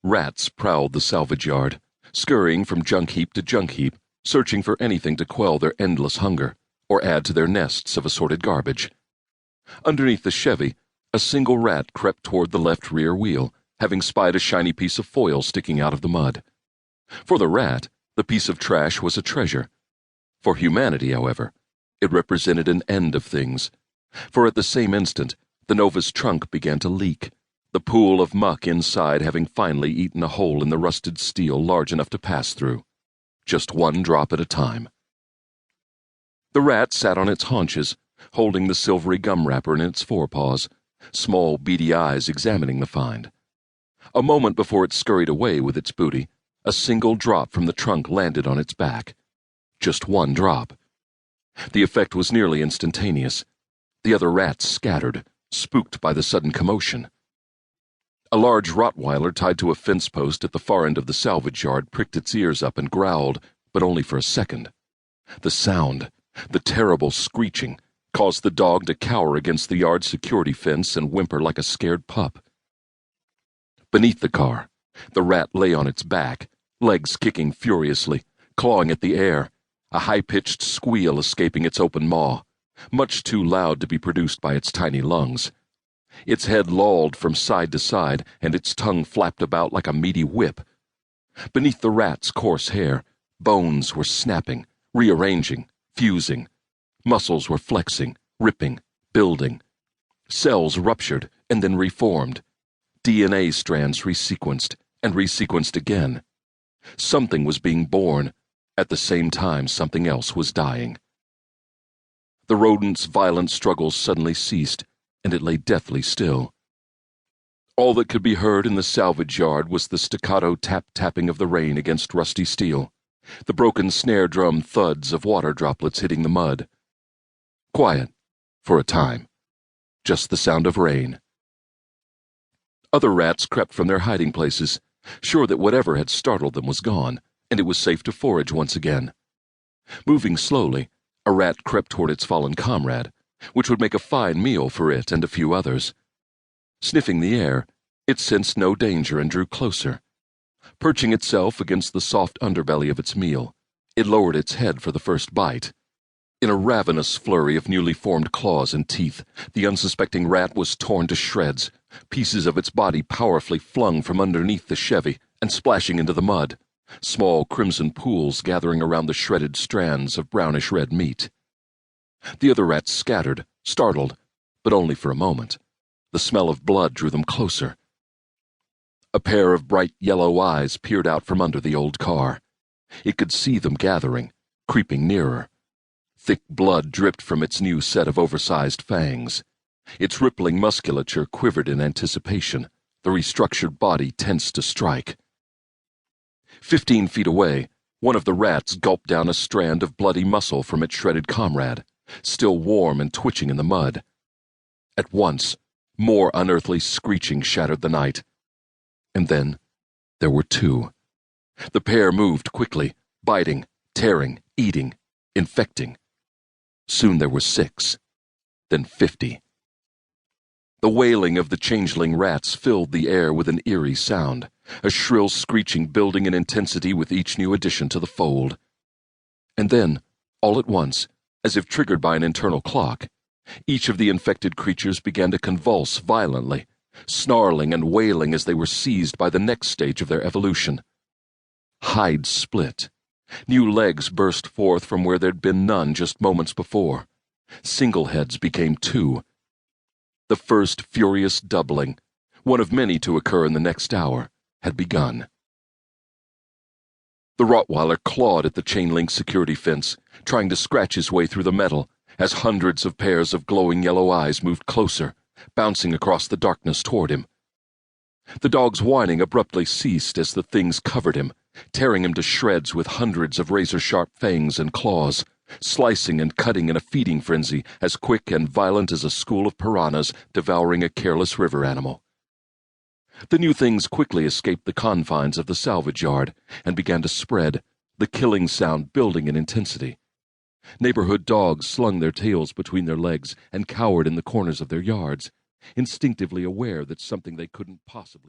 Rats prowled the salvage yard, scurrying from junk heap to junk heap, searching for anything to quell their endless hunger or add to their nests of assorted garbage. Underneath the Chevy, a single rat crept toward the left rear wheel, having spied a shiny piece of foil sticking out of the mud. For the rat, the piece of trash was a treasure. For humanity, however, it represented an end of things, for at the same instant, the Nova's trunk began to leak, the pool of muck inside having finally eaten a hole in the rusted steel large enough to pass through, just one drop at a time. The rat sat on its haunches, holding the silvery gum wrapper in its forepaws, small beady eyes examining the find. A moment before it scurried away with its booty, a single drop from the trunk landed on its back. Just one drop. The effect was nearly instantaneous. The other rats scattered, spooked by the sudden commotion. A large Rottweiler tied to a fence post at the far end of the salvage yard pricked its ears up and growled, but only for a second. The sound, the terrible screeching, caused the dog to cower against the yard's security fence and whimper like a scared pup. Beneath the car, the rat lay on its back, legs kicking furiously, clawing at the air, a high-pitched squeal escaping its open maw, much too loud to be produced by its tiny lungs. Its head lolled from side to side, and its tongue flapped about like a meaty whip. Beneath the rat's coarse hair, bones were snapping, rearranging, fusing. Muscles were flexing, ripping, building. Cells ruptured and then reformed. DNA strands resequenced and resequenced again. Something was being born. At the same time, something else was dying. The rodent's violent struggles suddenly ceased, and it lay deathly still. All that could be heard in the salvage yard was the staccato tap-tapping of the rain against rusty steel, the broken snare drum thuds of water droplets hitting the mud. Quiet, for a time. Just the sound of rain. Other rats crept from their hiding places, sure that whatever had startled them was gone, and it was safe to forage once again. Moving slowly, a rat crept toward its fallen comrade, which would make a fine meal for it and a few others. Sniffing the air, it sensed no danger and drew closer. Perching itself against the soft underbelly of its meal, it lowered its head for the first bite. In a ravenous flurry of newly formed claws and teeth, the unsuspecting rat was torn to shreds, pieces of its body powerfully flung from underneath the Chevy and splashing into the mud, small crimson pools gathering around the shredded strands of brownish-red meat. The other rats scattered, startled, but only for a moment. The smell of blood drew them closer. A pair of bright yellow eyes peered out from under the old car. It could see them gathering, creeping nearer. Thick blood dripped from its new set of oversized fangs. Its rippling musculature quivered in anticipation, the restructured body tensed to strike. 15 feet away, one of the rats gulped down a strand of bloody muscle from its shredded comrade, still warm and twitching in the mud. At once, more unearthly screeching shattered the night. And then, there were two. The pair moved quickly, biting, tearing, eating, infecting. Soon there were 6, then 50. The wailing of the changeling rats filled the air with an eerie sound, a shrill screeching building in intensity with each new addition to the fold. And then, all at once, as if triggered by an internal clock, each of the infected creatures began to convulse violently, snarling and wailing as they were seized by the next stage of their evolution. Hides split. New legs burst forth from where there'd been none just moments before. Single heads became 2. The first furious doubling, one of many to occur in the next hour, had begun. The Rottweiler clawed at the chain-link security fence, trying to scratch his way through the metal, as hundreds of pairs of glowing yellow eyes moved closer, bouncing across the darkness toward him. The dog's whining abruptly ceased as the things covered him, tearing him to shreds with hundreds of razor-sharp fangs and claws, slicing and cutting in a feeding frenzy as quick and violent as a school of piranhas devouring a careless river animal. The new things quickly escaped the confines of the salvage yard and began to spread, the killing sound building in intensity. Neighborhood dogs slung their tails between their legs and cowered in the corners of their yards, instinctively aware that something they couldn't possibly